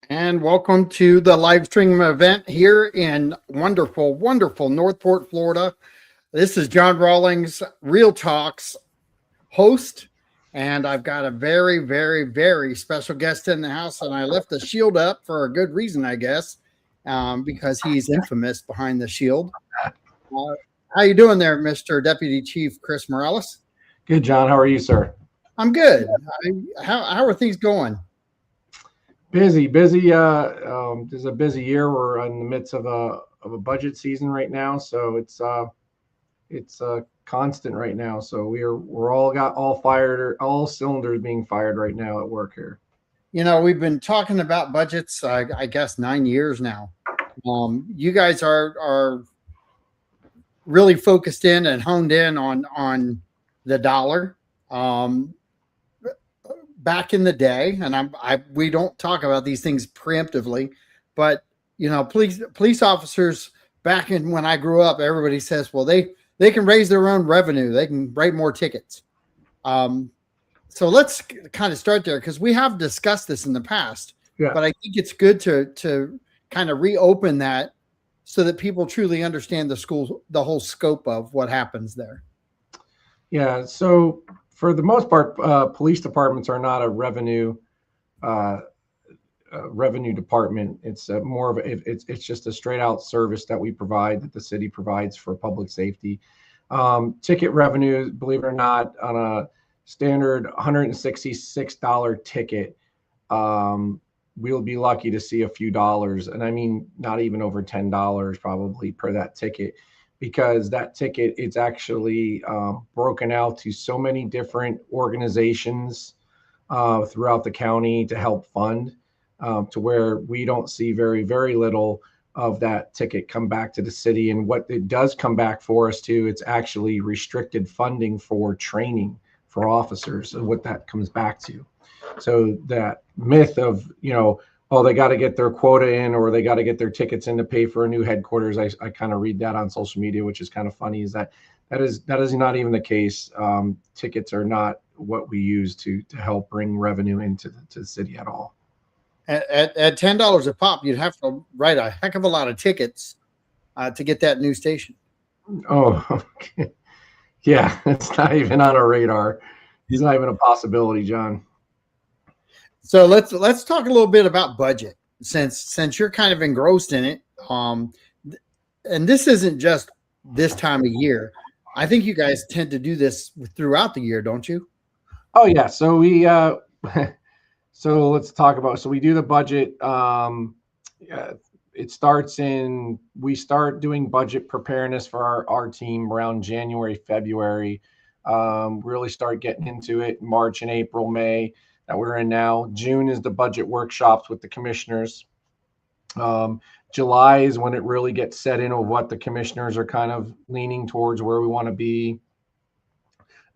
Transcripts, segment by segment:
And welcome to the live stream event here in wonderful, wonderful Northport, Florida. This is John Rawlings, Real Talks host, and I've got a very, very, very special guest in the house. And I left the shield up for a good reason, I guess, because he's infamous behind the shield. How you doing there, Mr. Deputy Chief Chris Morales? Good, John. How are you, sir? I'm good. How are things going? Busy. This is a busy year. We're in the midst of a budget season right now, so it's constant right now. So we're all cylinders being fired right now at work here. You know, we've been talking about budgets, I guess, 9 years now. You guys are really focused in and honed in on the dollar. Back in the day, and we don't talk about these things preemptively, but you know, police officers back in when I grew up, everybody says, well, they can raise their own revenue, they can write more tickets. So let's kind of start there because we have discussed this in the past, but I think it's good to kind of reopen that so that people truly understand the whole scope of what happens there. Yeah. So for the most part, police departments are not a revenue department. It's more of it's just a straight out service that we provide, that the city provides for public safety. Ticket revenue, believe it or not, on a standard $166 ticket, we'll be lucky to see a few dollars, and I mean not even over $10 probably per that ticket. Because that ticket, it's actually broken out to so many different organizations throughout the county to help fund, to where we don't see very, very little of that ticket come back to the city. And what it does come back for us too, it's actually restricted funding for training for officers, and what that comes back to. So that myth of, oh, they got to get their quota in, or they got to get their tickets in to pay for a new headquarters. I kind of read that on social media, which is kind of funny, is that is not even the case. Tickets are not what we use to help bring revenue into the city at all. At $10 a pop, you'd have to write a heck of a lot of tickets to get that new station. Oh, okay. Yeah, it's not even on our radar. It's not even a possibility, John. So let's talk a little bit about budget, since you're kind of engrossed in it. And this isn't just this time of year. I think you guys tend to do this throughout the year, don't you? Oh yeah. So we so let's talk about. So we do the budget. We start doing budget preparedness for our team around January, February. Really start getting into it March and April, May. That we're in now. June is the budget workshops with the commissioners. July is when it really gets set in of what the commissioners are kind of leaning towards, where we want to be.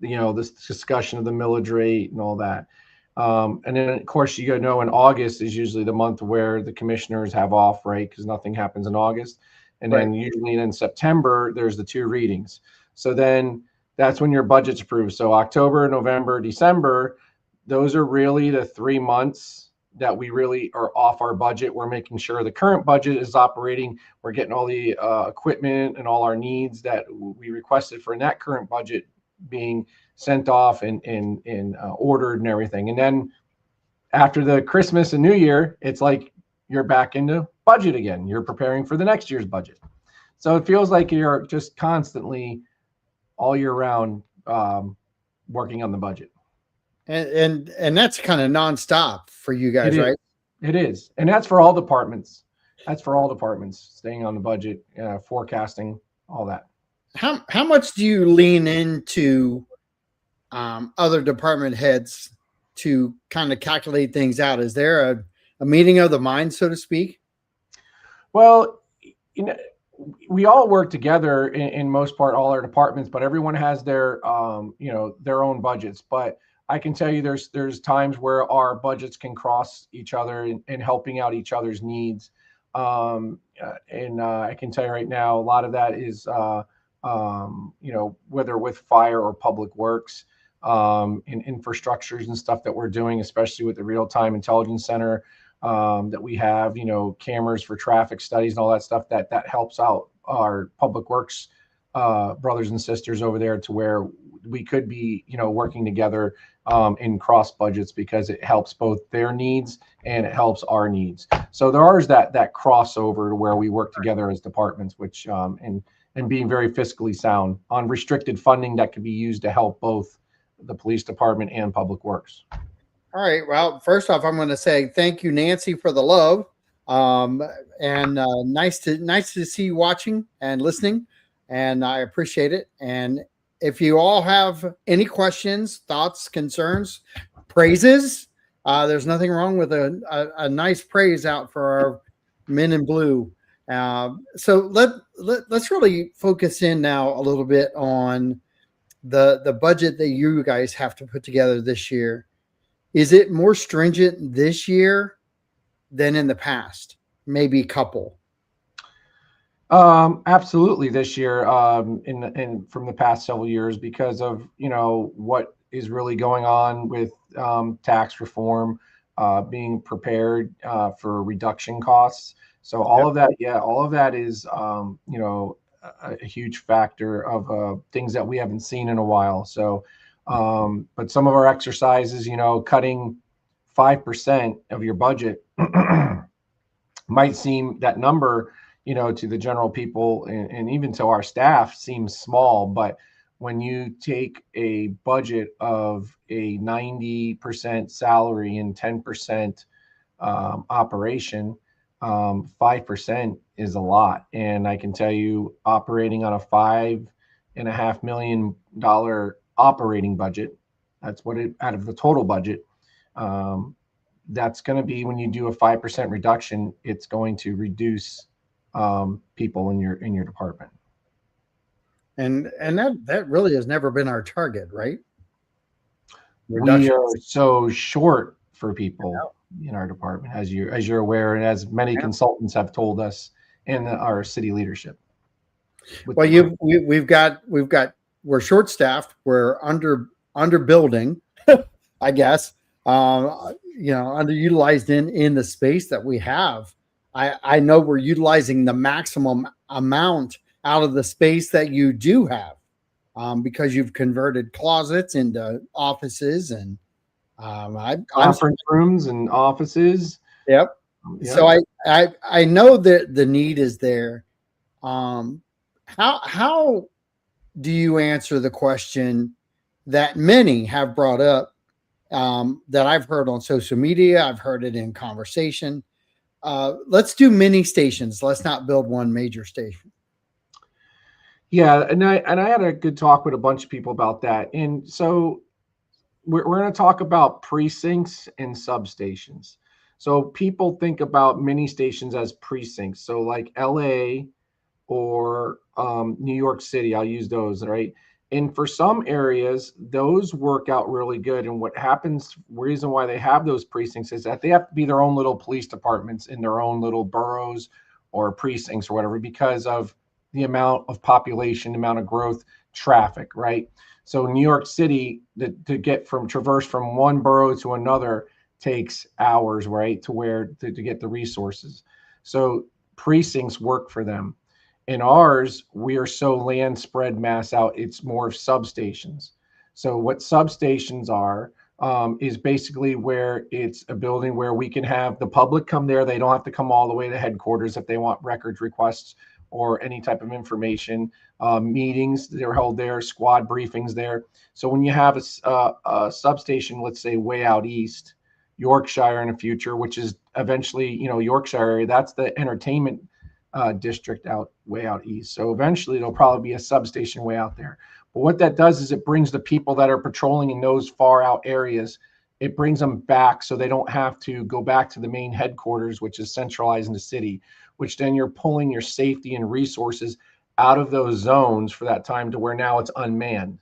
This discussion of the millage rate and all that. And then, of course, in August is usually the month where the commissioners have off, right? Because nothing happens in August. And then usually in September, there's the 2 readings. So then that's when your budget's approved. So October, November, December, those are really the 3 months that we really are off our budget. We're making sure the current budget is operating. We're getting all the equipment and all our needs that we requested for in that current budget being sent off and ordered and everything. And then after the Christmas and New Year, it's like you're back into budget again. You're preparing for the next year's budget. So it feels like you're just constantly all year round working on the budget. And that's kind of nonstop for you guys, right? It is. And that's for all departments. Staying on the budget, forecasting, all that. How much do you lean into other department heads to kind of calculate things out? Is there a meeting of the mind, so to speak? Well, we all work together in most part, all our departments, but everyone has their their own budgets. But I can tell you there's times where our budgets can cross each other in helping out each other's needs. And I can tell you right now, a lot of that is, whether with fire or public works, in infrastructures and stuff that we're doing, especially with the real-time intelligence center. that we have, cameras for traffic studies and all that stuff, that helps out our public works brothers and sisters over there, to where we could be, working together in cross budgets, because it helps both their needs and it helps our needs. So there is that crossover to where we work together as departments, which and being very fiscally sound on restricted funding that could be used to help both the police department and public works. All right. Well, first off, I'm going to say thank you, Nancy, for the love, and nice to see you watching and listening, and I appreciate it. And if you all have any questions, thoughts, concerns, praises, there's nothing wrong with a nice praise out for our men in blue. So let's really focus in now a little bit on the budget that you guys have to put together this year. Is it more stringent this year than in the past? Maybe a couple. Absolutely this year, in from the past several years, because of, what is really going on with tax reform, being prepared for reduction costs. So all of that is, a huge factor of things that we haven't seen in a while. So, but some of our exercises, cutting 5% of your budget might seem, that number, to the general people and even to our staff, seems small. But when you take a budget of a 90% salary and 10% operation, 5% is a lot. And I can tell you, operating on a $5.5 million operating budget, that's what it, out of the total budget, that's going to be, when you do a 5% reduction, it's going to reduce people in your department. And that really has never been our target, right? We are so short for people in our department, as you're aware, and as many consultants have told us, and our city leadership. Well, we're short staffed, we're under building, I guess, underutilized in the space that we have. I know we're utilizing the maximum amount out of the space that you do have, because you've converted closets into offices and conference rooms and offices. Yep. So I know that the need is there. How do you answer the question that many have brought up, that I've heard on social media? I've heard it in conversation. Let's do mini stations. Let's not build one major station. Yeah, and I had a good talk with a bunch of people about that. And so we're going to talk about precincts and substations. So people think about mini stations as precincts. So like LA or New York City, I'll use those, right? And for some areas, those work out really good. And what happens, reason why they have those precincts, is that they have to be their own little police departments in their own little boroughs or precincts or whatever, because of the amount of population, amount of growth, traffic, right? So New York City, to traverse from one borough to another takes hours, right? To get the resources. So precincts work for them. In ours, we are so land spread mass out, it's more of substations. So what substations are, is basically where it's a building where we can have the public come there. They don't have to come all the way to headquarters if they want records requests or any type of information. Meetings, they're held there, squad briefings there. So when you have a substation, let's say way out east, Yorkshire in the future, which is eventually, Yorkshire area, that's the entertainment district way out east. So eventually there'll probably be a substation way out there. But what that does is it brings the people that are patrolling in those far out areas, it brings them back so they don't have to go back to the main headquarters, which is centralized in the city, which then you're pulling your safety and resources out of those zones for that time to where now it's unmanned,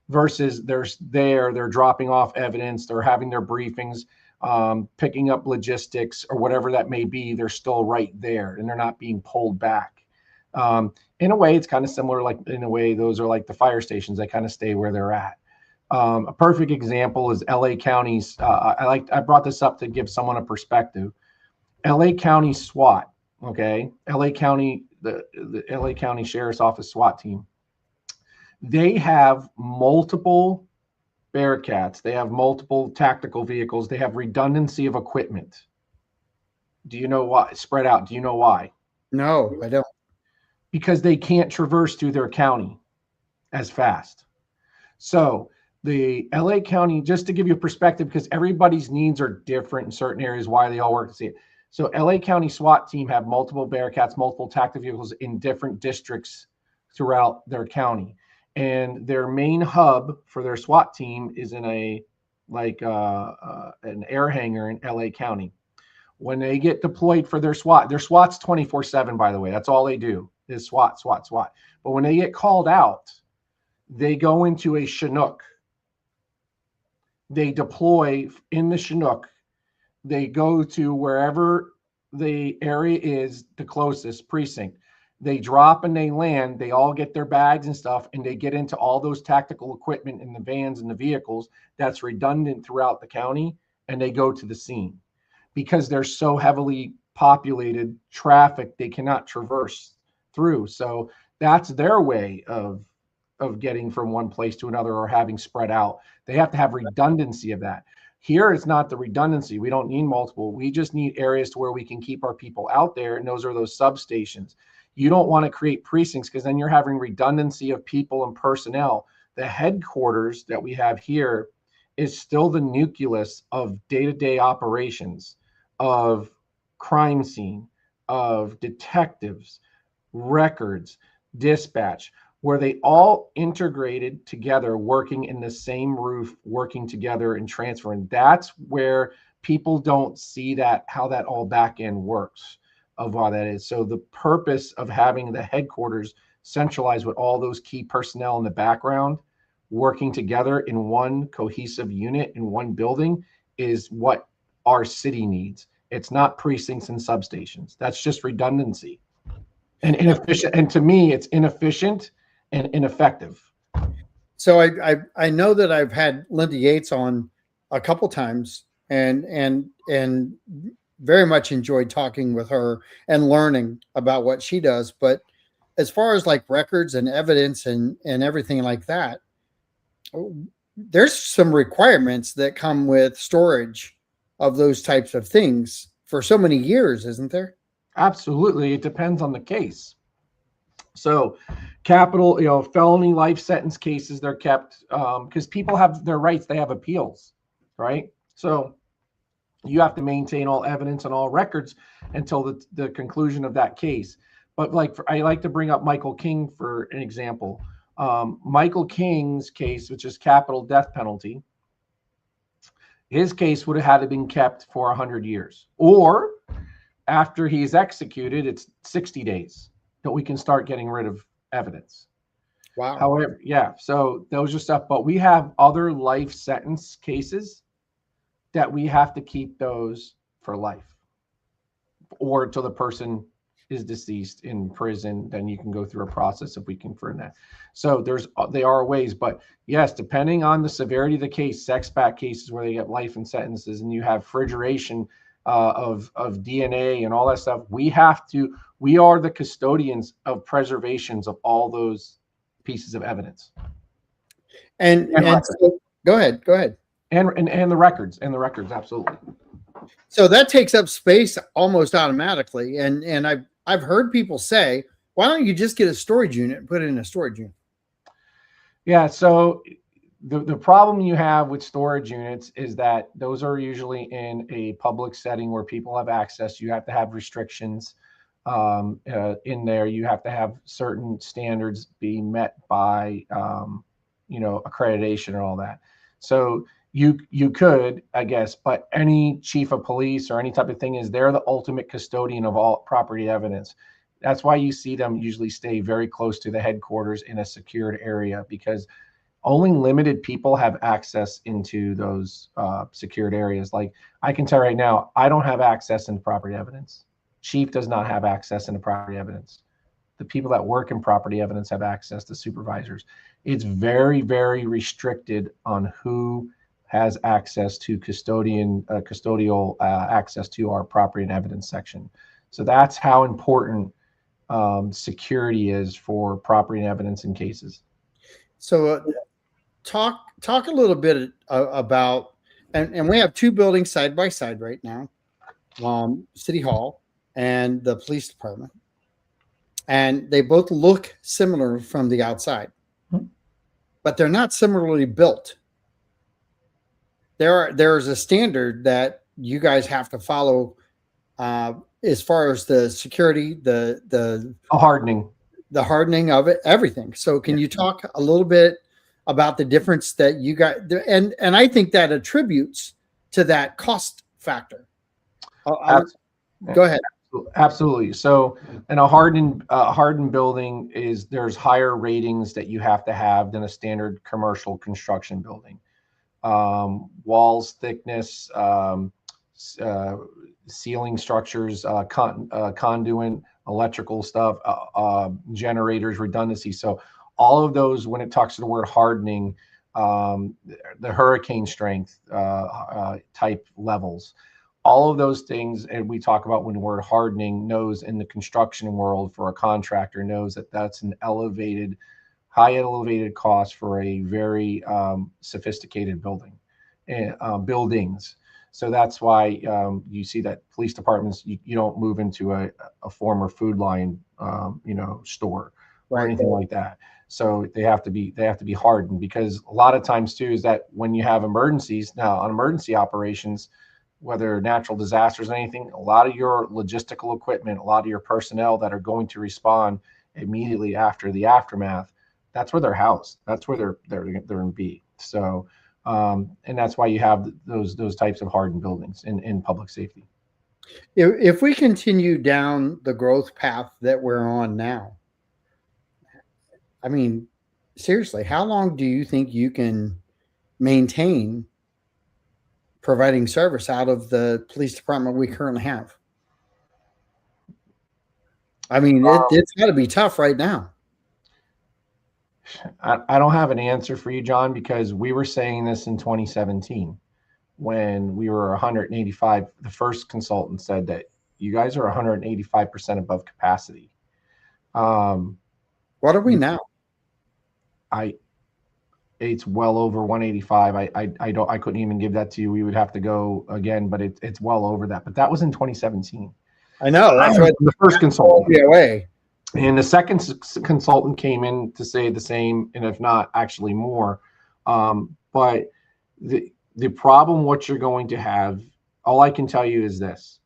versus they're dropping off evidence, they're having their briefings, picking up logistics or whatever that may be. They're still right there and they're not being pulled back. In a way, it's kind of similar, like in a way, those are like the fire stations. They kind of stay where they're at. A perfect example is LA County's. I brought this up to give someone a perspective. LA County SWAT, okay, LA County, the LA County Sheriff's Office SWAT team, they have multiple Bearcats, they have multiple tactical vehicles, they have redundancy of equipment. Do you know why? Spread out. Do you know why? No, I don't. Because they can't traverse through their county as fast. So the LA County, just to give you a perspective, because everybody's needs are different in certain areas, why they all work to see it. So LA County SWAT team have multiple Bearcats, multiple tactical vehicles in different districts throughout their county. And their main hub for their SWAT team is in an air hangar in LA County. When they get deployed for their SWAT's 24/7, by the way. That's all they do is SWAT. But when they get called out, they go into a Chinook. They deploy in the Chinook. They go to wherever the area is, the closest precinct. They drop and they land. They all get their bags and stuff, and they get into all those tactical equipment in the vans and the vehicles that's redundant throughout the county, and they go to the scene. Because they're so heavily populated, traffic, they cannot traverse through. So that's their way of getting from one place to another or having spread out. They have to have redundancy of that. Here, it's not the redundancy. We don't need multiple. We just need areas to where we can keep our people out there, and those are those substations. You don't want to create precincts because then you're having redundancy of people and personnel. The headquarters that we have here is still the nucleus of day-to-day operations, of crime scene, of detectives, records, dispatch, where they all integrated together, working in the same roof, working together and transferring. That's where people don't see that, how that all back end works of why that is. So the purpose of having the headquarters centralized with all those key personnel in the background working together in one cohesive unit in one building is what our city needs. It's not precincts and substations. That's just redundancy and inefficient. And to me, it's inefficient and ineffective. So I know that I've had Linda Yates on a couple times and very much enjoyed talking with her and learning about what she does. But as far as like records and evidence and everything like that, there's some requirements that come with storage of those types of things for so many years, isn't there? Absolutely. It depends on the case. So capital, felony life sentence cases, they're kept because people have their rights. They have appeals, right? So you have to maintain all evidence and all records until the conclusion of that case. But I like to bring up Michael King for an example. Michael King's case, which is capital death penalty, his case would have had to been kept for 100 years. Or after he's executed, it's 60 days that we can start getting rid of evidence. Wow. However, yeah, so those are stuff. But we have other life sentence cases that we have to keep those for life or until the person is deceased in prison. Then you can go through a process if we confirm that. So there are ways, but yes, depending on the severity of the case, sex back cases where they get life and sentences, and you have refrigeration of DNA and all that stuff, we are the custodians of preservations of all those pieces of evidence. And so, go ahead. And the records, absolutely. So that takes up space almost automatically. And I've heard people say, why don't you just get a storage unit and put it in a storage unit? Yeah. So the problem you have with storage units is that those are usually in a public setting where people have access. You have to have restrictions in there. You have to have certain standards being met by, accreditation and all that. So you could, I guess, but any chief of police or any type of thing they're the ultimate custodian of all property evidence. That's why you see them usually stay very close to the headquarters in a secured area, because only limited people have access into those secured areas. Like I can tell right now, I don't have access into property evidence. Chief does not have access into property evidence. The people that work in property evidence have access to supervisors. It's very, very restricted on who has access to custodial access to our property and evidence section. So that's how important security is for property and evidence in cases. So talk a little bit about, and we have two buildings side by side right now, City Hall and the police department, and they both look similar from the outside, but they're not similarly built. There's a standard that you guys have to follow as far as the security, the hardening of it, everything. So can you talk a little bit about the difference that you got? And I think that attributes to that cost factor. Go ahead. Absolutely. So in a hardened building there's higher ratings that you have to have than a standard commercial construction building. Walls thickness, ceiling structures, conduit, electrical stuff, generators, redundancy. So all of those, when it talks to the word hardening, the hurricane strength type levels, all of those things, and we talk about when the word hardening, knows in the construction world for a contractor, knows that that's an high elevated cost for a very sophisticated building and buildings. So that's why you see that police departments, you don't move into a former Food Lion store or anything like that. So they have to be hardened, because a lot of times too is that when you have emergencies, now on emergency operations, whether natural disasters or anything, a lot of your logistical equipment, a lot of your personnel that are going to respond immediately after the aftermath, that's where they're housed. That's where they're in B. So, and that's why you have those types of hardened buildings in public safety. If we continue down the growth path that we're on now, I mean, seriously, how long do you think you can maintain providing service out of the police department we currently have? I mean, it's got to be tough right now. I don't have an answer for you, John, because we were saying this in 2017 when we were 185. The first consultant said that you guys are 185% above capacity. What are we now? It's well over 185. I couldn't even give that to you. We would have to go again, but it's well over that. But that was in 2017. I know, that's what the first consultant. Away. And the second consultant came in to say the same, and if not, actually more. But the problem, what you're going to have, all I can tell you is this: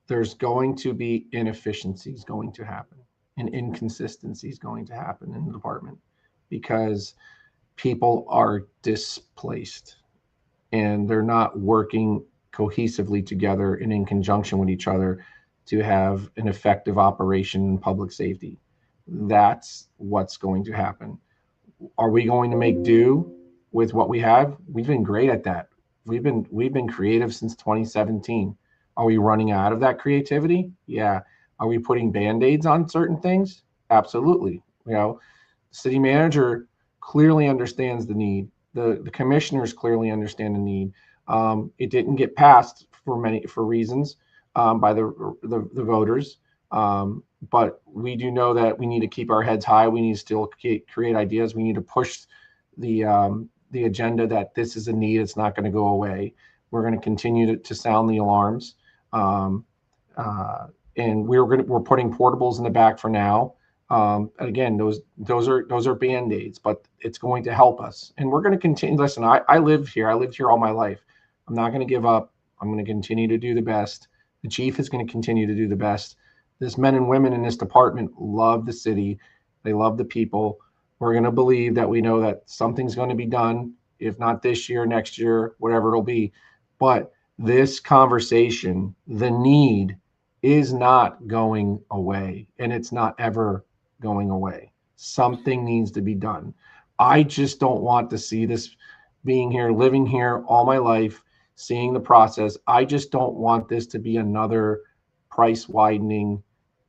there's going to be inefficiencies going to happen, and inconsistencies going to happen in the department, because people are displaced and they're not working cohesively together and in conjunction with each other to have an effective operation in public safety. That's what's going to happen. Are we going to make do with what we have? We've been great at that. We've been creative since 2017. Are we running out of that creativity? Yeah. Are we putting band-aids on certain things? Absolutely. City manager clearly understands the need. The commissioners clearly understand the need. It didn't get passed for reasons by the voters. But we do know that we need to keep our heads high. We need to still create ideas. We need to push the agenda that this is a need. It's not going to go away. We're going to continue to sound the alarms. And we're putting portables in the back for now. Again, those are band-aids, but it's going to help us. And we're going to continue. Listen, I lived here all my life. I'm not going to give up. I'm going to continue to do the best. The chief is going to continue to do the best. This men and women in this department love the city. They love the people. We're going to believe that we know that something's going to be done, if not this year, next year, whatever it'll be. But this conversation, the need, is not going away, and it's not ever going away. Something needs to be done. I just don't want to see this, being here, living here all my life, seeing the process. I just don't want this to be another price widening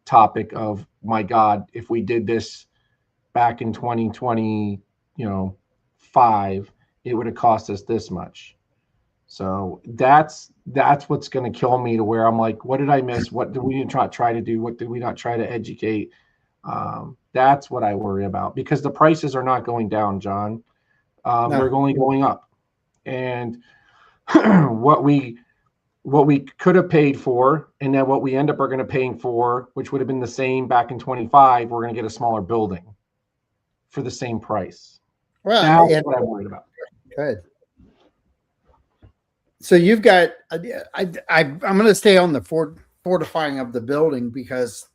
topic of, my God, if we did this back in 2025, it would have cost us this much. So that's what's going to kill me, to where I'm like, what did I miss? What did we not try to do? What did we not try to educate? That's what I worry about, because the prices are not going down, John. They're No. only going up. And what we could have paid for, and then what we end up are going to paying for, which would have been the same back in 25, we're going to get a smaller building for the same price. Well, That's what I'm worried about. good. So you've got, I'm going to stay on the fortifying of the building, because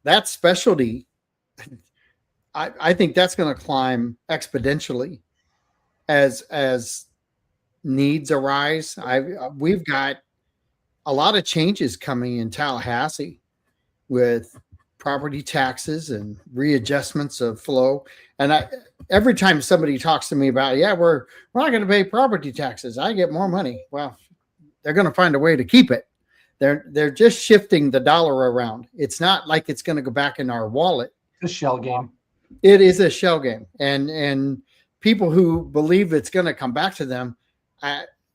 that specialty, I think that's going to climb exponentially as needs arise. We've got a lot of changes coming in Tallahassee with property taxes and readjustments of flow. And every time somebody talks to me about, yeah, we're not going to pay property taxes, I get more money. Well, they're going to find a way to keep it. They're just shifting the dollar around. It's not like it's going to go back in our wallet. It's a shell game. It is a shell game. And people who believe it's going to come back to them,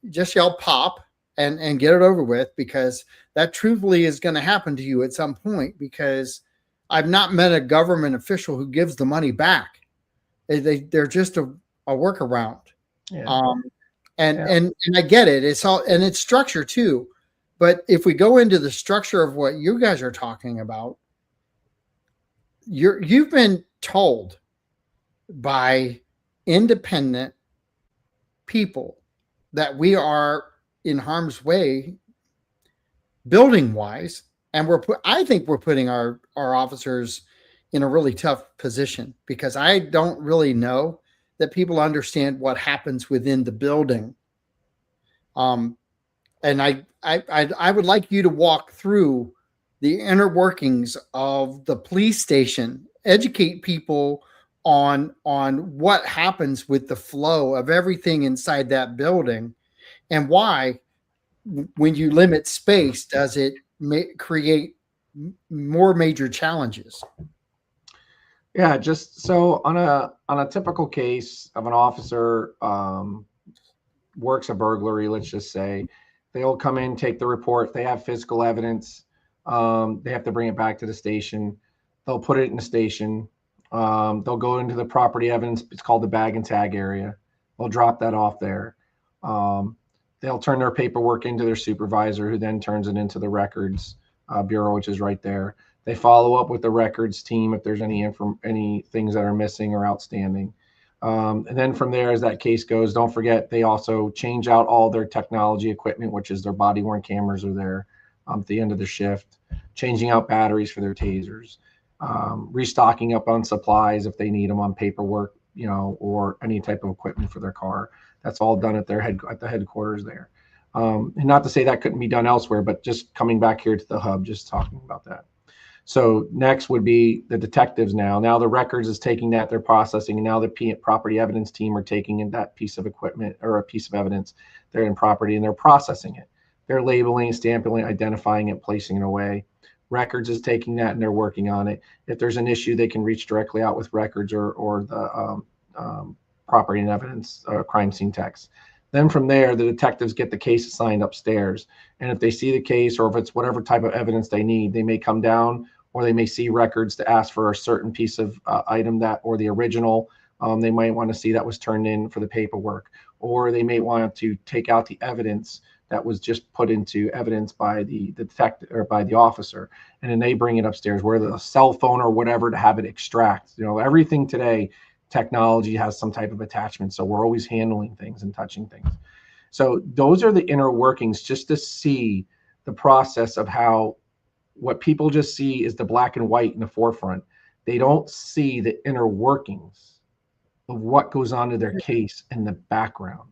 just yell pop and get it over with, because that truthfully is going to happen to you at some point, because I've not met a government official who gives the money back. They're just a workaround. Yeah. And I get it. It's all, and it's structure too. But if we go into the structure of what you guys are talking about, you've been told by independent people that we are in harm's way building wise, and I think we're putting our officers in a really tough position, because I don't really know that people understand what happens within the building. And I would like you to walk through the inner workings of the police station, educate people on what happens with the flow of everything inside that building, and why, when you limit space, does it create more major challenges? Yeah, just so on a typical case of an officer works a burglary, let's just say, they'll come in, take the report, they have physical evidence, they have to bring it back to the station, they'll put it in the station, they'll go into the property evidence, it's called the bag and tag area, they'll drop that off there, they'll turn their paperwork into their supervisor, who then turns it into the records bureau, which is right there. They follow up with the records team if there's any things that are missing or outstanding. And then from there, as that case goes, don't forget, they also change out all their technology equipment, which is their body worn cameras are there at the end of the shift, changing out batteries for their tasers, restocking up on supplies if they need them, on paperwork, or any type of equipment for their car. That's all done at the headquarters there. And not to say that couldn't be done elsewhere, but just coming back here to the hub, just talking about that. So next would be the detectives now. Now the records is taking that, they're processing, and now the property evidence team are taking in that piece of equipment or a piece of evidence. They're in property and they're processing it. They're labeling, stamping, identifying it, placing it away. Records is taking that and they're working on it. If there's an issue, they can reach directly out with records or the property and evidence crime scene techs. Then from there, the detectives get the case assigned upstairs. And if they see the case, or if it's whatever type of evidence they need, they may come down, or they may see records to ask for a certain piece of item or the original. They might want to see that was turned in for the paperwork, or they may want to take out the evidence that was just put into evidence by the detective or by the officer. And then they bring it upstairs, whether a cell phone or whatever, to have it extract. Everything today, technology has some type of attachment. So we're always handling things and touching things. So those are the inner workings, just to see the process of how what people just see is the black and white in the forefront. They don't see the inner workings of what goes on to their case in the background.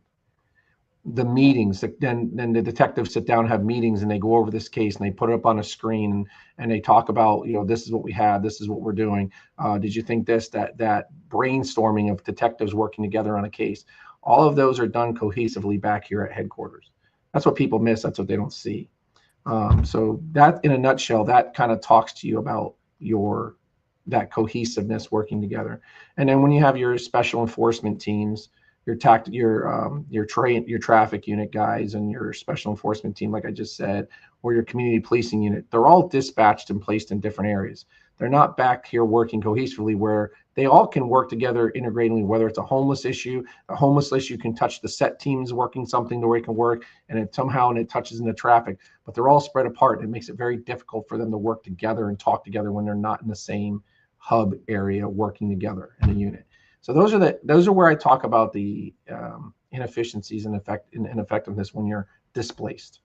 The meetings, then the detectives sit down, have meetings, and they go over this case and they put it up on a screen and they talk about, this is what we have, this is what we're doing. Did you think this, that brainstorming of detectives working together on a case? All of those are done cohesively back here at headquarters. That's what people miss. That's what they don't see. So that, in a nutshell, that kind of talks to you about that cohesiveness working together. And then when you have your special enforcement teams, your traffic unit guys and your special enforcement team, like I just said, or your community policing unit. They're all dispatched and placed in different areas. They're not back here working cohesively where they all can work together integratingly, whether it's a homeless issue can touch the set teams working something the way it can work, and it touches into traffic, but they're all spread apart. It makes it very difficult for them to work together and talk together when they're not in the same hub area working together in a unit. So those are where I talk about the inefficiencies and ineffectiveness when you're displaced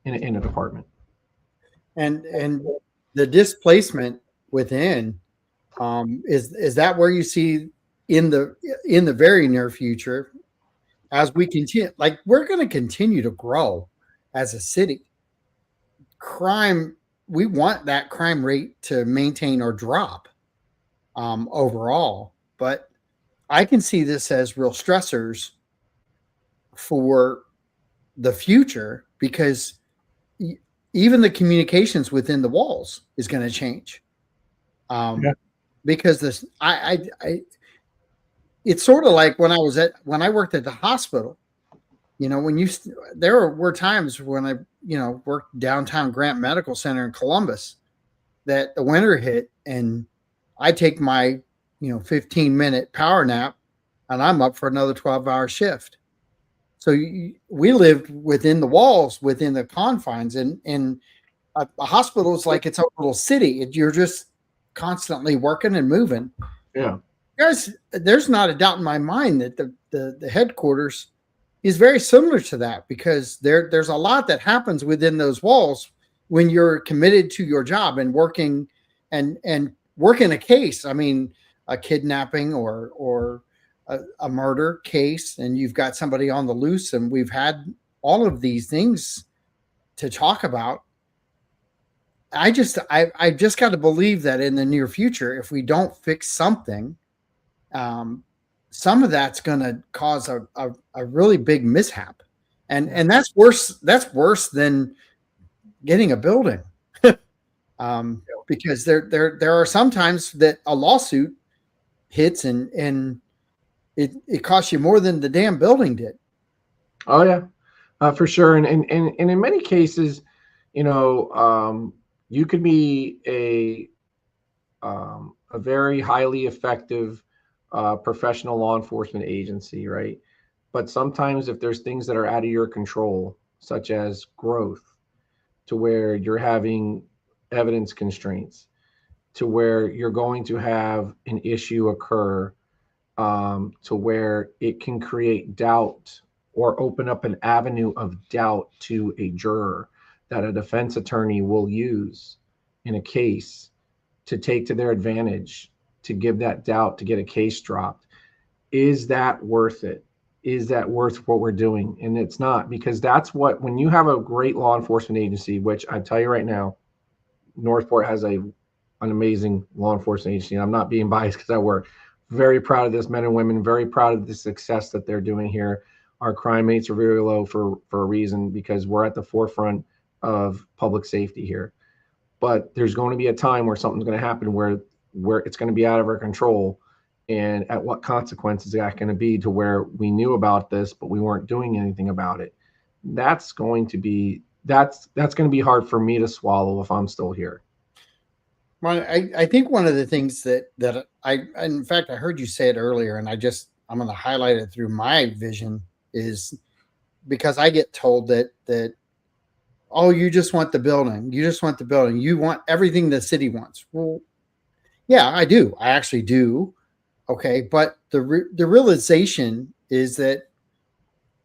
in a department. And the displacement within, is that where you see in the very near future, as we continue, like we're going to continue to grow as a city. Crime, we want that crime rate to maintain or drop overall, but I can see this as real stressors for the future, because even the communications within the walls is going to change. Because this, it's sort of like when I worked at the hospital, there were times when I, worked downtown Grant Medical Center in Columbus, that the winter hit and I take my, 15-minute power nap and I'm up for another 12-hour shift. So we lived within the walls, within the confines, and a hospital is like its own little city. You're just constantly working and moving. Yeah. Guys, there's not a doubt in my mind that the headquarters is very similar to that, because there's a lot that happens within those walls when you're committed to your job and working and working a case. I mean, a kidnapping or a murder case, and you've got somebody on the loose, and we've had all of these things to talk about. I just got to believe that in the near future, if we don't fix something, some of that's going to cause a really big mishap, and that's worse. That's worse than getting a building, because there are sometimes that a lawsuit hits and it costs you more than the damn building did. Oh yeah, for sure. And in many cases, you could be a very highly effective professional law enforcement agency, right? But sometimes if there's things that are out of your control, such as growth, to where you're having evidence constraints, to where you're going to have an issue occur, to where it can create doubt or open up an avenue of doubt to a juror that a defense attorney will use in a case to take to their advantage, to give that doubt, to get a case dropped. Is that worth it? Is that worth what we're doing? And it's not, because that's what, when you have a great law enforcement agency, which I tell you right now, Northport has an amazing law enforcement agency. And I'm not being biased because I work. Very proud of this men and women, very proud of the success that they're doing here. Our crime rates are very low for a reason, because we're at the forefront of public safety here. But there's going to be a time where something's going to happen where it's going to be out of our control. And at what consequence is that going to be, to where we knew about this, but we weren't doing anything about it? That's going to be hard for me to swallow if I'm still here. Well, I think one of the things that in fact, I heard you say it earlier, and I'm going to highlight it through my vision, is because I get told that, oh, you just want the building. You just want the building. You want everything the city wants. Well, yeah, I do. I actually do. Okay. But the realization is that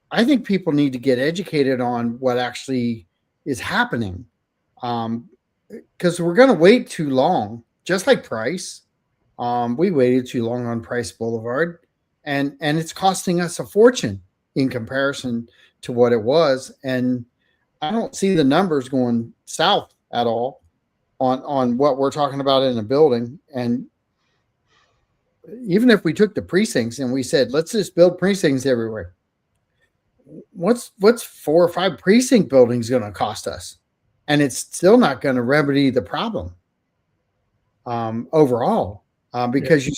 I think people need to get educated on what actually is happening. Because we're going to wait too long, just like Price. We waited too long on Price Boulevard, and it's costing us a fortune in comparison to what it was. And I don't see the numbers going south at all on what we're talking about in a building. And even if we took the precincts and we said, let's just build precincts everywhere, what's 4 or 5 precinct buildings going to cost us? And it's still not going to remedy the problem overall, because you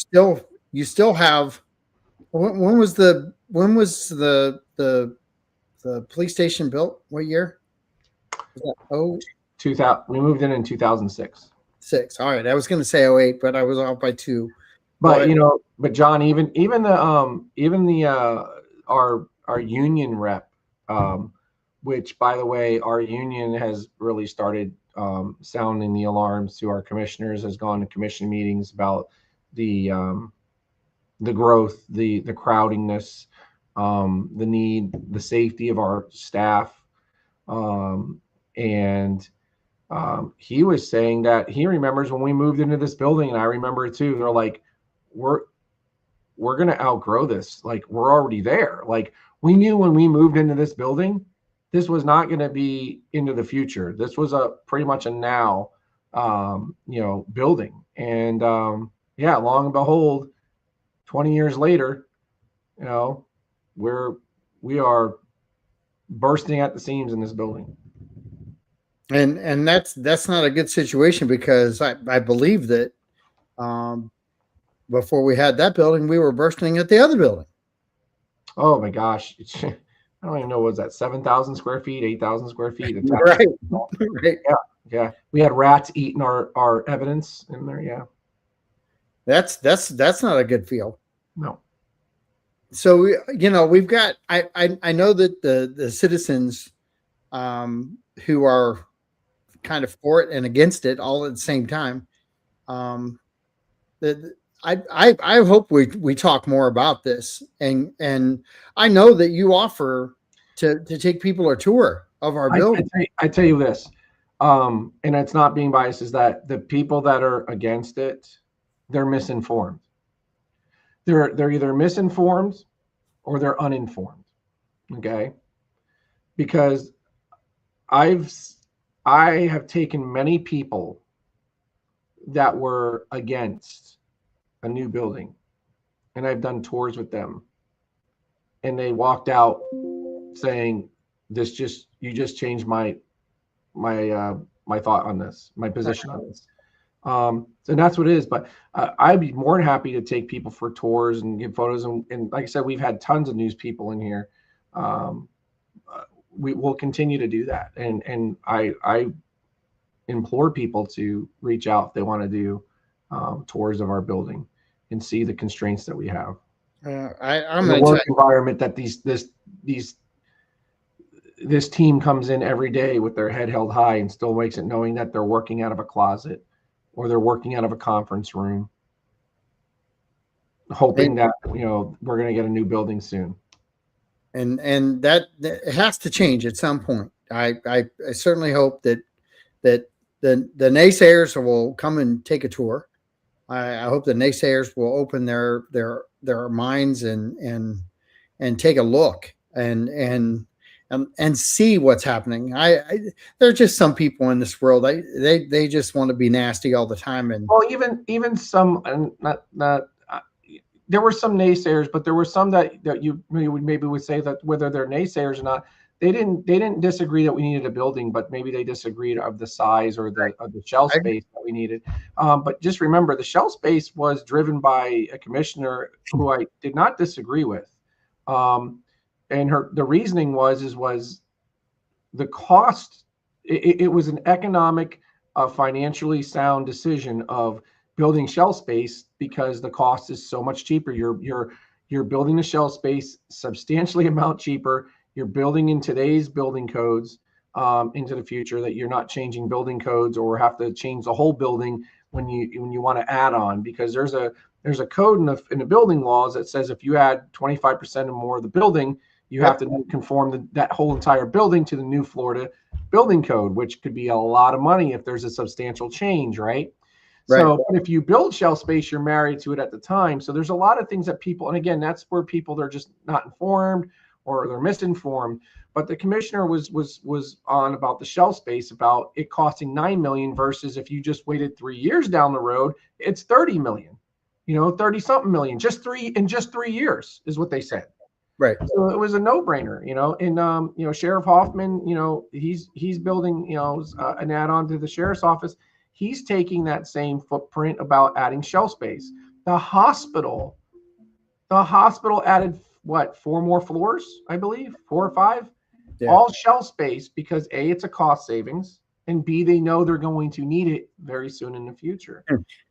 still have. When was the when was the police station built? What year? Was that 2000. We moved in 2006. 06. All right. I was going to say 08, but I was off by 2. But but John, even the our union rep, which by the way, our union has really started sounding the alarms to our commissioners, has gone to commission meetings about the growth, the crowdingness, the need, the safety of our staff, and he was saying that he remembers when we moved into this building, and I remember it too. They're like, we're going to outgrow this. Like, we're already there. Like, we knew when we moved into this building, this was not going to be into the future. This was pretty much a now, building. And yeah, long and behold, 20 years later, we are bursting at the seams in this building. And that's not a good situation, because I believe that before we had that building, we were bursting at the other building. Oh my gosh. I don't even know, was that 7,000 square feet, 8,000 square feet? Right. Right. Yeah. We had rats eating our evidence in there. Yeah. That's not a good feel. No. So, we've got, I know that the citizens who are kind of for it and against it all at the same time, that I hope we talk more about this, and I know that you offer to take people a tour of our building. I tell you this, and it's not being biased, is that the people that are against it, they're misinformed. They're either misinformed or they're uninformed. Okay, because I have taken many people that were against a new building, and I've done tours with them, and they walked out saying, you just changed my thought on this, my position on this. So that's what it is. But I'd be more than happy to take people for tours and give photos. And like I said, we've had tons of news people in here. We will continue to do that. And I implore people to reach out if they want to do tours of our building and see the constraints that we have. I'm the work environment that this team comes in every day with their head held high and still makes it, knowing that they're working out of a closet or they're working out of a conference room, hoping that we're going to get a new building soon. And that it has to change at some point. I certainly hope that the naysayers will come and take a tour. I hope the naysayers will open their minds and take a look and see what's happening. There are just some people in this world. They just want to be nasty all the time. And well, even some, and not there were some naysayers, but there were some that you would say that whether they're naysayers or not, they didn't disagree that we needed a building, but maybe they disagreed of the size or the shell space that we needed. But just remember, the shell space was driven by a commissioner who I did not disagree with. And the reasoning was the cost. It was an economic, financially sound decision of building shell space because the cost is so much cheaper. You're building the shell space substantially amount cheaper. You're building in today's building codes into the future, that you're not changing building codes or have to change the whole building when you want to add on, because there's a code in the building laws that says if you add 25% or more of the building, you have to conform that whole entire building to the new Florida building code, which could be a lot of money if there's a substantial change, right? So but if you build shell space, you're married to it at the time. So there's a lot of things that people, and again, that's where people, they're just not informed or they're misinformed. But the commissioner was on about the shell space, about it costing $9 million versus if you just waited 3 years down the road, it's $30 million, 30 something million, just 3 years is what they said. Right. So it was a no-brainer, and Sheriff Hoffman, he's building, an add-on to the sheriff's office. He's taking that same footprint about adding shell space. The hospital added what, 4 more floors, I believe, 4 or 5, Yeah. all shell space, because A, it's a cost savings, and B, they know they're going to need it very soon in the future.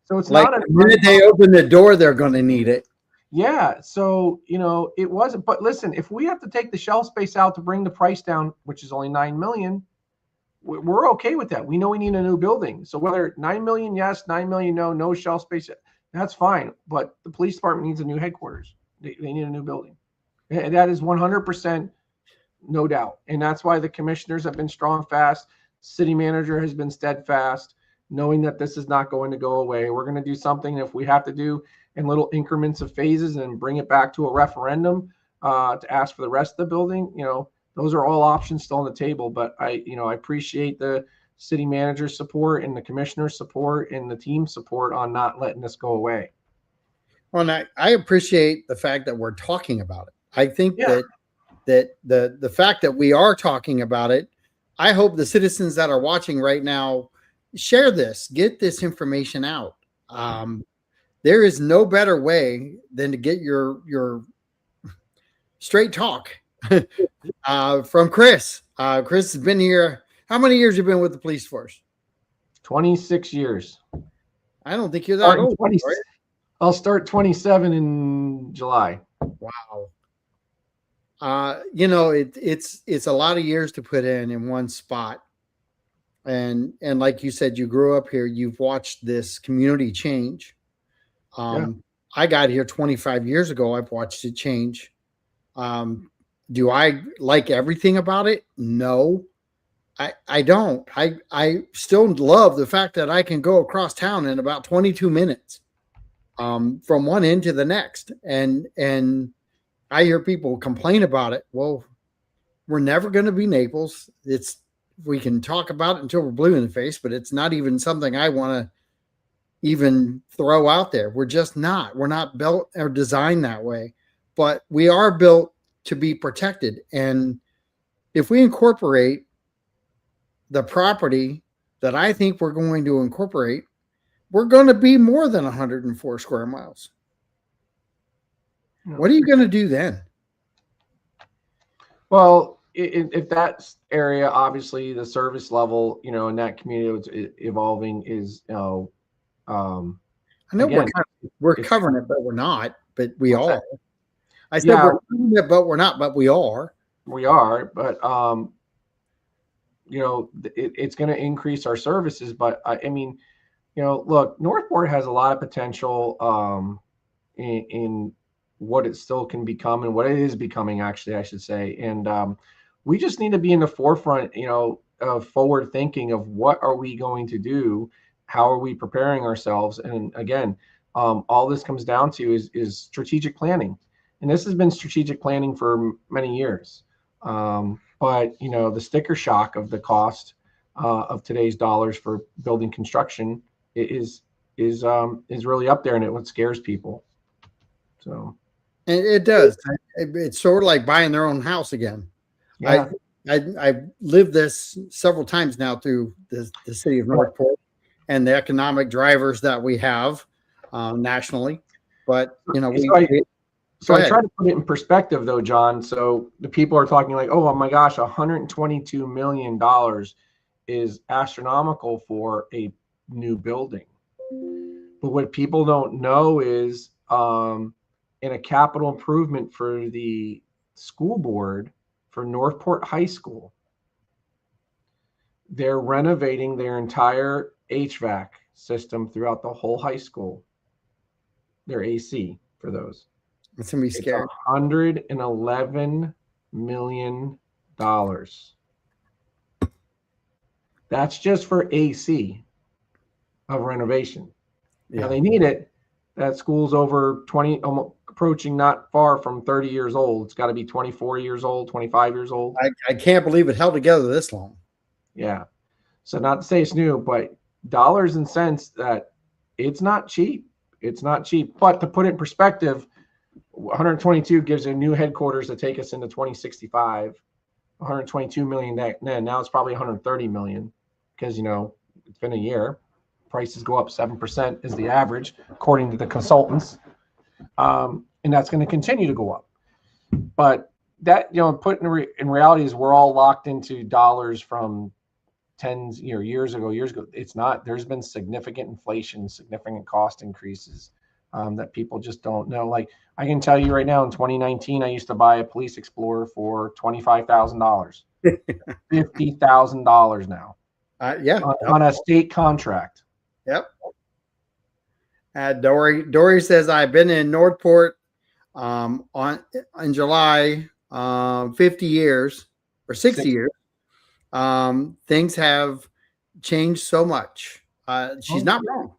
So it's Like not the minute they open the door, they're going to need it. yeah. So, it wasn't, but listen, if we have to take the shell space out to bring the price down, which is only 9 million, we're okay with that. We know we need a new building. So whether 9 million, yes, 9 million, no, no shell space, that's fine. But the police department needs a new headquarters. They need a new building. And that is 100% no doubt. And that's why the commissioners have been strong, fast. City manager has been steadfast, knowing that this is not going to go away. We're going to do something if we have to do in little increments of phases and bring it back to a referendum to ask for the rest of the building. Those are all options still on the table. But I appreciate the city manager's support and the commissioner's support and the team's support on not letting this go away. Well, and I appreciate the fact that we're talking about it. I think that the fact that we are talking about it, I hope the citizens that are watching right now share this, get this information out. There is no better way than to get your straight talk from Chris. Chris has been here. How many years have you been with the police force? 26 years. I don't think you're that old. Right? I'll start 27 in July. Wow. It's a lot of years to put in one spot. And like you said, you grew up here, you've watched this community change. I got here 25 years ago. I've watched it change. Do I like everything about it? No, I don't. I still love the fact that I can go across town in about 22 minutes from one end to the next. And I hear people complain about it. Well, we're never going to be Naples. We can talk about it until we're blue in the face, but it's not even something I want to even throw out there. We're just not. We're not built or designed that way, but we are built to be protected. And if we incorporate the property that I think we're going to incorporate, we're going to be more than 104 square miles. What are you going to do then? Well, if that area, obviously the service level, in that community is evolving is, I know again, we're covering it, but we're not, but we are. I said we're covering it, but we're not, but we are. We are, but, it's going to increase our services. But look, Northport has a lot of potential in what it still can become and what it is becoming, actually, I should say. And we just need to be in the forefront, of forward thinking of what are we going to do? How are we preparing ourselves? And again, all this comes down to is strategic planning. And this has been strategic planning for many years. But the sticker shock of the cost of today's dollars for building construction is really up there, and it scares people. So it does. It's sort of like buying their own house again. Yeah. I've lived this several times now through the city of Northport and the economic drivers that we have nationally. But So I try to put it in perspective, though, John. So the people are talking like, oh my gosh, $122 million is astronomical for a new building. But what people don't know is in a capital improvement for the school board for Northport High School, they're renovating their entire HVAC system throughout the whole high school. Their AC for those. It's gonna be scary. $111 million. That's just for AC of renovation. Yeah. Now they need it. That school's over 20, approaching not far from 30 years old. It's got to be 24 years old, 25 years old. I can't believe it held together this long. Yeah. So not to say it's new, but dollars and cents, that it's not cheap. It's not cheap. But to put it in perspective, 122 gives a new headquarters to take us into 2065. 122 million now it's probably 130 million because it's been a year. Prices go up 7% is the average according to the consultants, and that's going to continue to go up. But that, put in reality is we're all locked into dollars from years ago. It's not. There's been significant inflation, significant cost increases that people just don't know. Like, I can tell you right now, in 2019, I used to buy a Police Explorer for $25,000, $50,000 now. Yeah, on a state contract. Yep. Dory says, I've been in Northport in July, 50 years or 60 years. Things have changed so much. She's not wrong.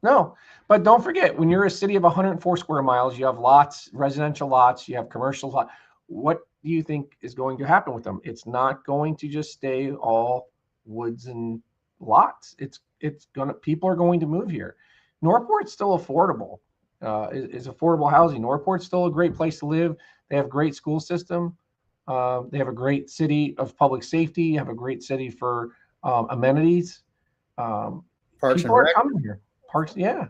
No, but don't forget, when you're a city of 104 square miles, you have lots, residential lots, you have commercial lots. What do you think is going to happen with them? It's not going to just stay all woods and lots. People are going to move here. Northport's still affordable. Is affordable housing. Northport's still a great place to live. They have a great school system. They have a great city of public safety. Have a great city for amenities. People are coming here. Parks, yeah.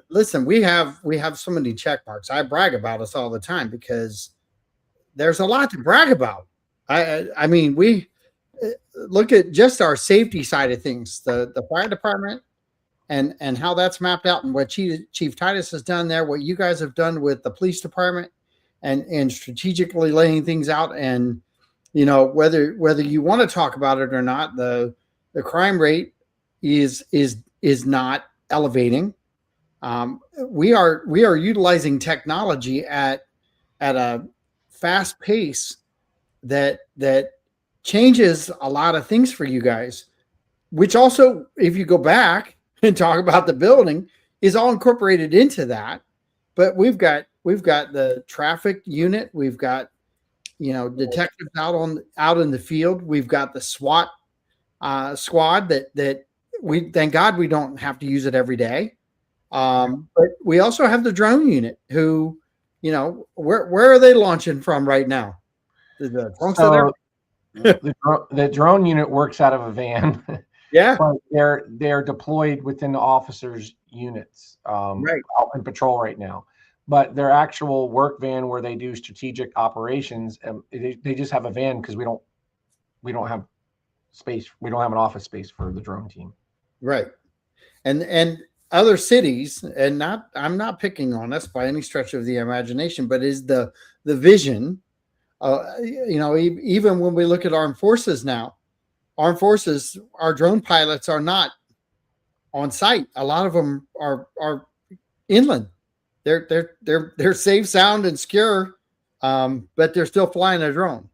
Listen, we have so many check marks. I brag about us all the time because there's a lot to brag about. I mean, we look at just our safety side of things, the fire department, and how that's mapped out, and what Chief Titus has done there, what you guys have done with the police department, and strategically laying things out. And whether you want to talk about it or not, the crime rate is not elevating. We are utilizing technology at a fast pace that changes a lot of things for you guys, which also, if you go back and talk about the building, is all incorporated into that. But we've got the traffic unit, we've got detectives out in the field, we've got the SWAT squad that we, thank God, we don't have to use it every day. But we also have the drone unit who, where are they launching from right now? The drone unit works out of a van. Yeah. But they're deployed within the officers' units, right, out in patrol right now. But their actual work van, where they do strategic operations, they just have a van because we don't have space. We don't have an office space for the drone team. Right. And other cities, and I'm not picking on us by any stretch of the imagination, but is the vision. Even when we look at armed forces now, our drone pilots are not on site. A lot of them are inland. They're safe, sound, and secure, but they're still flying a drone.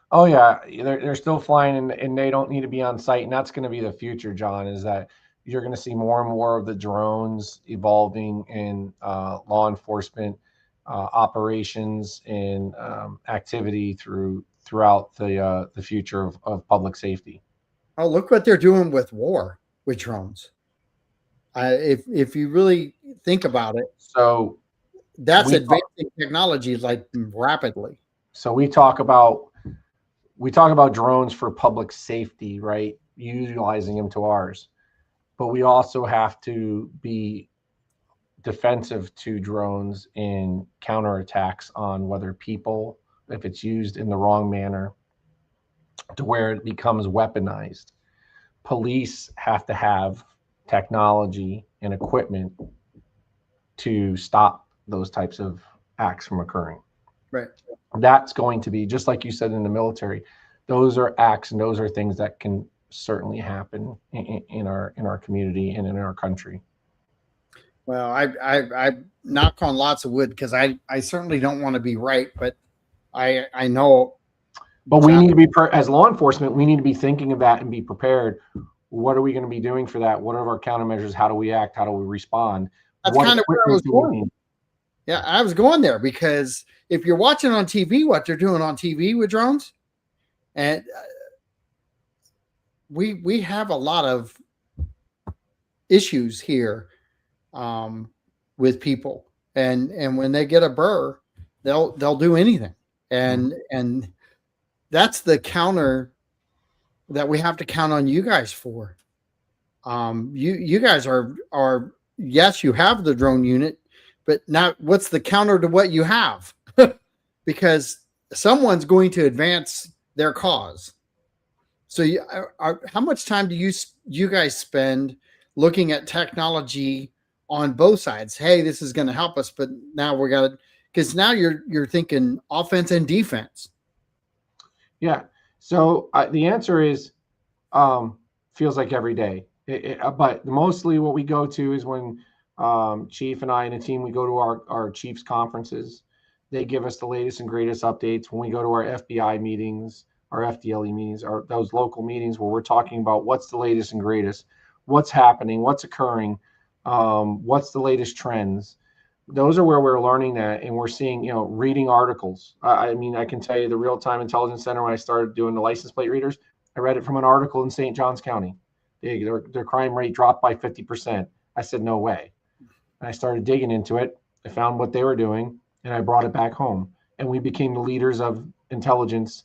Oh yeah, they're still flying, and they don't need to be on site. And that's going to be the future, John. Is that you're going to see more and more of the drones evolving in law enforcement operations and activity throughout the future of public safety. Oh, look what they're doing with drones. If you really think about it, so that's advancing technology like rapidly. So we talk about drones for public safety, right? Utilizing them to ours, but we also have to be defensive to drones in counterattacks on whether people, if it's used in the wrong manner to where it becomes weaponized. Police have to have technology and equipment to stop those types of acts from occurring. Right. That's going to be, just like you said in the military, those are acts and those are things that can certainly happen in our community and in our country. Well, I knock on lots of wood because I certainly don't want to be right, but I know. But we need to be, as law enforcement, we need to be thinking of that and be prepared. What are we going to be doing for that? What are our countermeasures? How do we act? How do we respond? That's kind of where I was going. Yeah, I was going there because if you're watching on TV, what they're doing on TV with drones, and we have a lot of issues here with people, and when they get a burr, they'll do anything, and that's the counter that we have to count on you guys for. You guys are yes, you have the drone unit, but now what's the counter to what you have? because someone's going to advance their cause. So how much time do you guys spend looking at technology on both sides? Hey, this is going to help us, but now we got to, because now you're thinking offense and defense. Yeah. So the answer is feels like every day. But mostly what we go to is when Chief and I and the team, we go to our Chiefs conferences. They give us the latest and greatest updates. When we go to our FBI meetings, our FDLE meetings, or those local meetings where we're talking about what's the latest and greatest, what's happening, what's occurring, what's the latest trends. Those are where we're learning that, and we're seeing, reading articles. I mean, I can tell you the Real-Time Intelligence Center, when I started doing the license plate readers, I read it from an article in St. Johns County. Their crime rate dropped by 50%. I said, no way. And I started digging into it. I found what they were doing, and I brought it back home. And we became the leaders of intelligence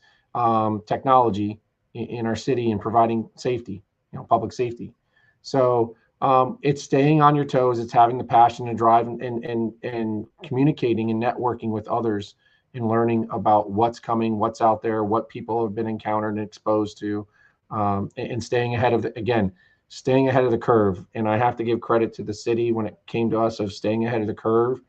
technology in our city and providing safety, public safety. So it's staying on your toes. It's having the passion and drive and communicating and networking with others and learning about what's coming, what's out there, what people have been encountered and exposed to, and staying ahead of staying ahead of the curve. And I have to give credit to the city when it came to us of staying ahead of the curve,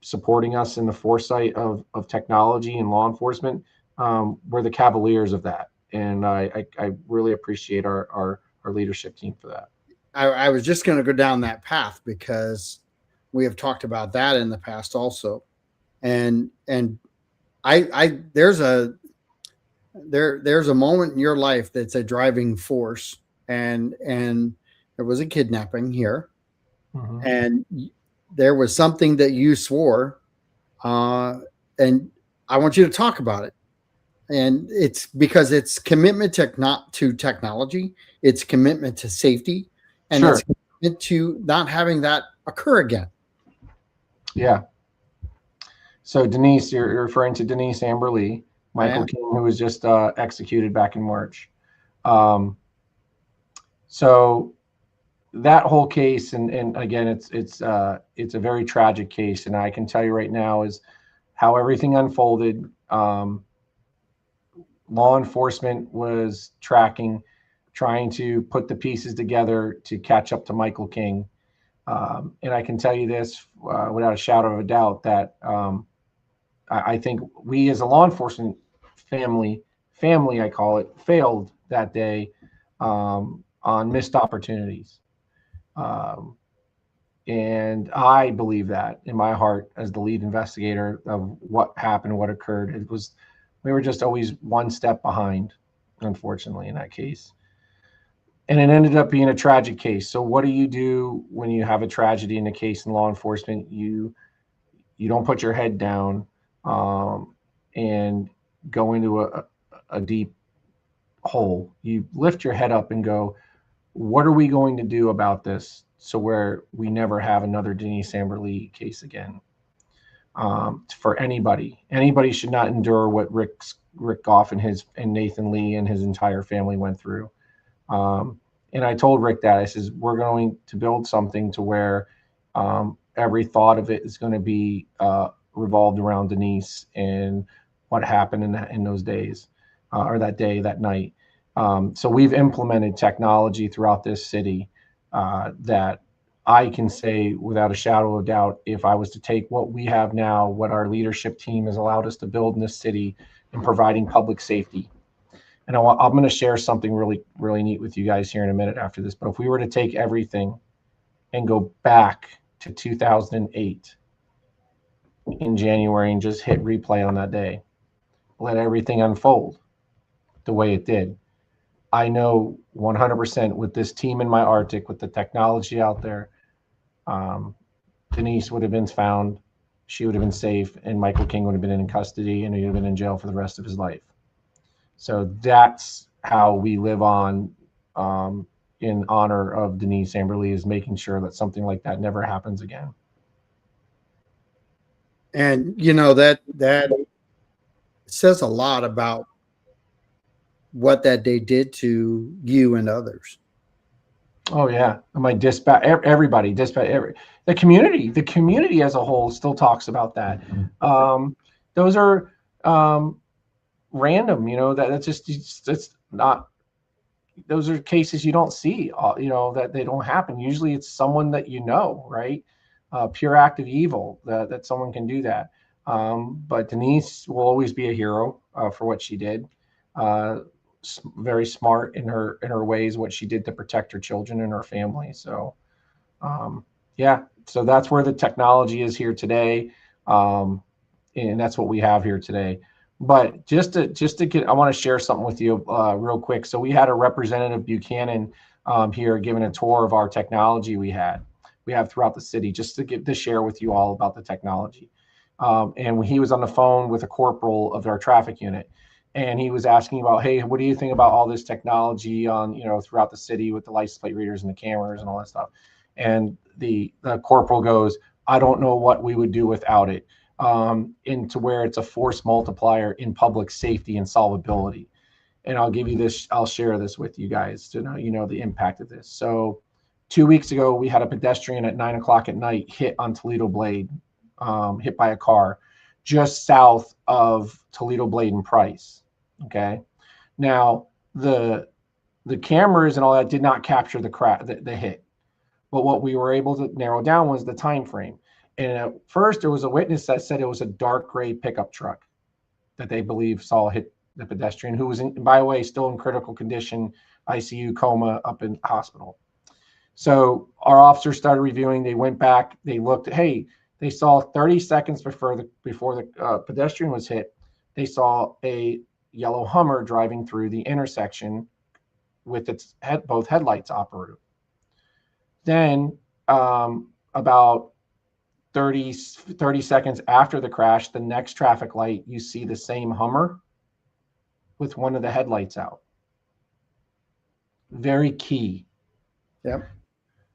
supporting us in the foresight of technology and law enforcement. We're the cavaliers of that. And I really appreciate our leadership team for that. I was just going to go down that path because we have talked about that in the past also. And there's a moment in your life that's a driving force, and there was a kidnapping here, and there was something that you swore, and I want you to talk about it. And it's because it's commitment to technology, it's commitment to safety, and it's commitment to not having that occur again. Yeah. So Denise, you're referring to Denise Amber Lee, Michael King, who was just executed back in March. So that whole case, and again, it's a very tragic case, and I can tell you right now is how everything unfolded. Law enforcement was trying to put the pieces together to catch up to Michael King. And I can tell you this without a shadow of a doubt that I think we as a law enforcement family, I call it, failed that day on missed opportunities. And I believe that in my heart as the lead investigator of what happened, what occurred. We were just always one step behind, unfortunately, in that case. And it ended up being a tragic case. So what do you do when you have a tragedy in a case in law enforcement? You don't put your head down and go into a deep hole. You lift your head up and go, what are we going to do about this so where we never have another Denise Amber Lee case again? For anybody should not endure what Rick Goff and Nathan Lee and his entire family went through. And I told Rick that I says, we're going to build something to where every thought of it is going to be revolved around Denise and what happened in those days or that day, that night. So we've implemented technology throughout this city that I can say without a shadow of doubt, if I was to take what we have now, what our leadership team has allowed us to build in this city in providing public safety. And I'm going to share something really, really neat with you guys here in a minute after this. But if we were to take everything and go back to 2008 in January and just hit replay on that day, let everything unfold the way it did, I know 100% with this team in my Arctic, with the technology out there, Denise would have been found, she would have been safe, and Michael King would have been in custody, and he would have been in jail for the rest of his life. So that's how we live on in honor of Denise Amber Lee, is making sure that something like that never happens again. And that says a lot about what that day did to you and others. Oh yeah, my dispatch, the community as a whole still talks about that. those are random, that's just, it's not, those are cases you don't see, that they don't happen. Usually it's someone that right? Pure act of evil that someone can do that. But Denise will always be a hero for what she did. Very smart in her ways, what she did to protect her children and her family. So, yeah, so that's where the technology is here today. And that's what we have here today. But just to get, I want to share something with you real quick. So we had a Representative Buchanan here giving a tour of our technology we have throughout the city, just to share with you all about the technology. And he was on the phone with a corporal of our traffic unit, and he was asking about, hey, what do you think about all this technology on, throughout the city with the license plate readers and the cameras and all that stuff? And the corporal goes, I don't know what we would do without it. Into where it's a force multiplier in public safety and solvability. And I'll give you this, I'll share this with you guys to know, the impact of this. So 2 weeks ago, we had a pedestrian at 9 o'clock at night hit on Toledo Blade, hit by a car just south of Toledo Blade and Price. Okay. Now the cameras and all that did not capture the hit, but what we were able to narrow down was the time frame. And at first, there was a witness that said it was a dark gray pickup truck that they believe saw hit the pedestrian, who was, by the way, still in critical condition, ICU coma, up in hospital. So our officers started reviewing. They went back. They looked. Hey, they saw 30 seconds before the pedestrian was hit. They saw a yellow Hummer driving through the intersection with its both headlights operative. Then about 30 seconds after the crash, the next traffic light, you see the same Hummer with one of the headlights out. Very key. Yep.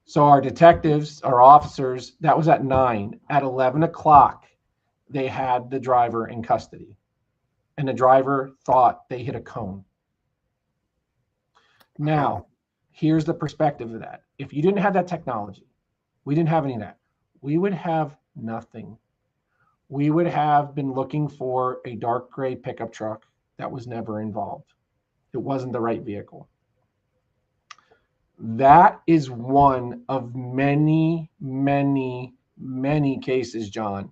So our detectives, our officers, that was at 9. At 11 o'clock, they had the driver in custody. And the driver thought they hit a cone. Now, here's the perspective of that. If you didn't have that technology, we didn't have any of that, we would have nothing. We would have been looking for a dark gray pickup truck that was never involved. It wasn't the right vehicle. That is one of many, many, many cases, John,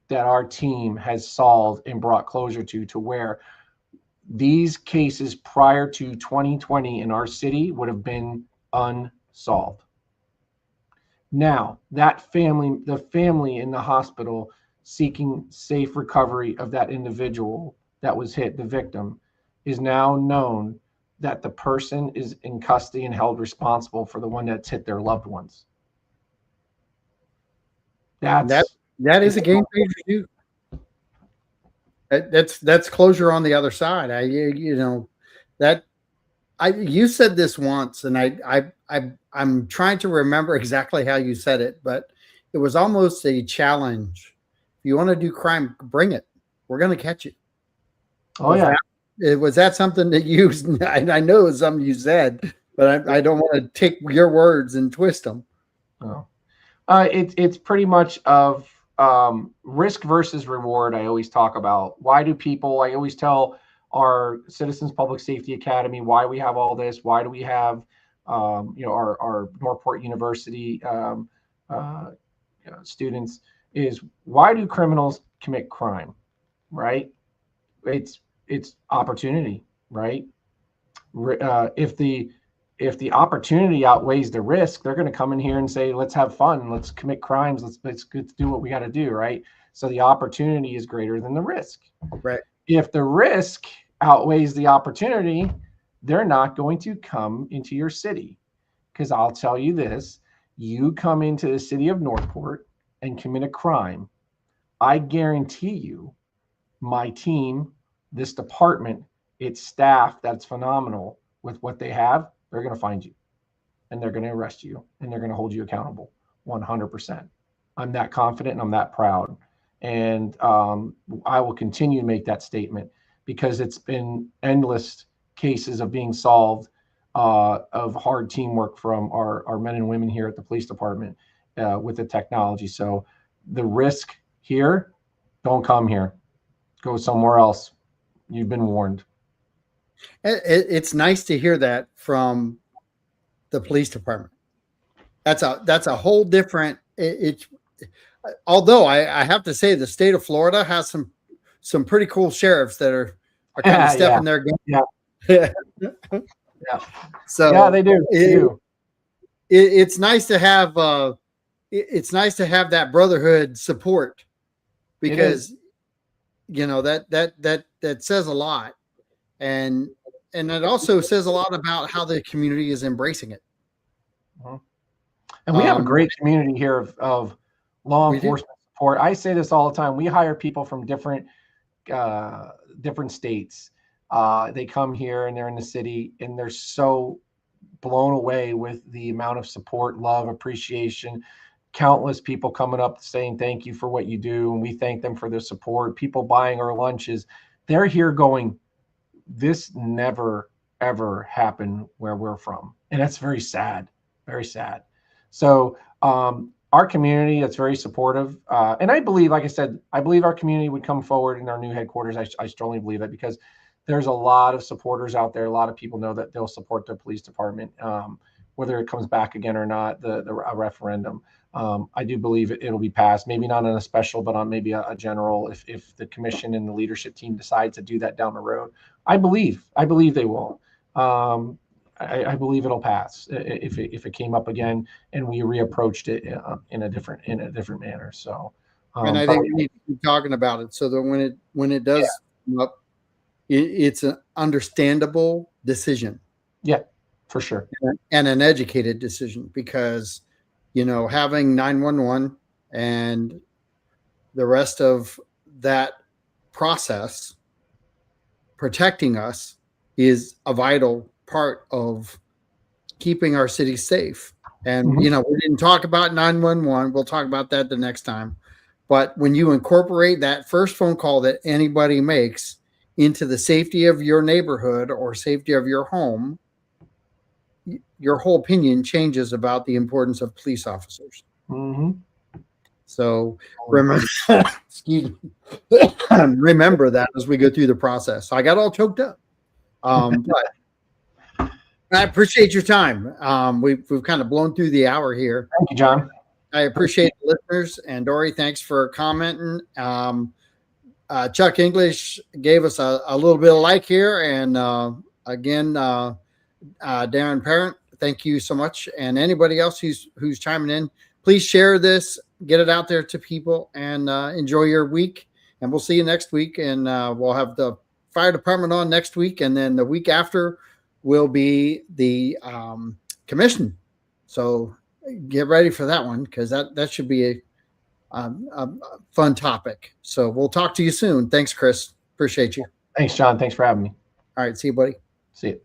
that our team has solved and brought closure to where these cases prior to 2020 in our city would have been unsolved. Now, that family, the family in the hospital seeking safe recovery of that individual that was hit, the victim, is now known that the person is in custody and held responsible for the one that's hit their loved ones. That is a game changer too. That's closure on the other side. You said this once, and I'm trying to remember exactly how you said it, but it was almost a challenge. If you want to do crime, bring it. We're going to catch it. Oh, yeah. Was that something that you, I know it was something you said, but I don't want to take your words and twist them. Oh. It's pretty much of risk versus reward. I always talk about I always tell our Citizens Public Safety Academy why we have all this. Why do we have, our Northport University students, is why do criminals commit crime, right? It's opportunity, right? If the opportunity outweighs the risk, they're going to come in here and say, let's have fun, let's commit crimes, let's do what we got to do, right? So the opportunity is greater than the risk. Right. If the risk outweighs the opportunity, they're not going to come into your city. Because I'll tell you this, you come into the city of Northport and commit a crime, I guarantee you, my team, this department, its staff, that's phenomenal with what they have, they're going to find you and they're going to arrest you and they're going to hold you accountable 100%. I'm that confident and I'm that proud. And I will continue to make that statement because it's been endless cases of being solved of hard teamwork from our men and women here at the police department with the technology. So the risk here, don't come here. go somewhere else. You've been warned. It's nice to hear that from the police department. That's a whole different. It's although I have to say the state of Florida has some pretty cool sheriffs that are kind of stepping their game. Yeah. Yeah. So yeah, they do. It's nice to have it's nice to have that brotherhood support, because that says a lot, and it also says a lot about how the community is embracing it. And we have a great community here of law enforcement support. I say this all the time. We hire people from different states. They come here and they're in the city, and they're so blown away with the amount of support, love, appreciation. Countless people coming up saying thank you for what you do, and we thank them for their support. People buying our lunches. They're here going, this never ever happened where we're from, and that's very sad, very sad. So our community that's very supportive, and I believe, like I said, I believe our community would come forward in our new headquarters. I strongly believe that, because there's a lot of supporters out there. A lot of people know that they'll support their police department, whether it comes back again or not, the referendum. I do believe it'll be passed, maybe not on a special, but on maybe a general, if the commission and the leadership team decides to do that down the road. I believe they will. I believe it'll pass if it came up again and we reapproached it in a different manner. So, and I think we need to keep talking about it so that when it does come up, it's an understandable decision. Yeah, for sure, and an educated decision, because having 911 and the rest of that process protecting us is a vital part of keeping our city safe. And we didn't talk about 911. We'll talk about that the next time. But when you incorporate that first phone call that anybody makes into the safety of your neighborhood or safety of your home, your whole opinion changes about the importance of police officers. So remember, remember that as we go through the process. I got all choked up. But I appreciate your time. We've kind of blown through the hour here. Thank you, John. I appreciate the listeners. And Dory, thanks for commenting. Chuck English gave us a little bit of like here. And again, Darren Parent, thank you so much. And anybody else who's chiming in, please share this, get it out there to people, and enjoy your week. And we'll see you next week. And we'll have the fire department on next week. And then the week after will be the commission. So get ready for that one, because that should be a fun topic. So we'll talk to you soon. Thanks, Chris. Appreciate you. Thanks, John. Thanks for having me. All right. See you, buddy. See you.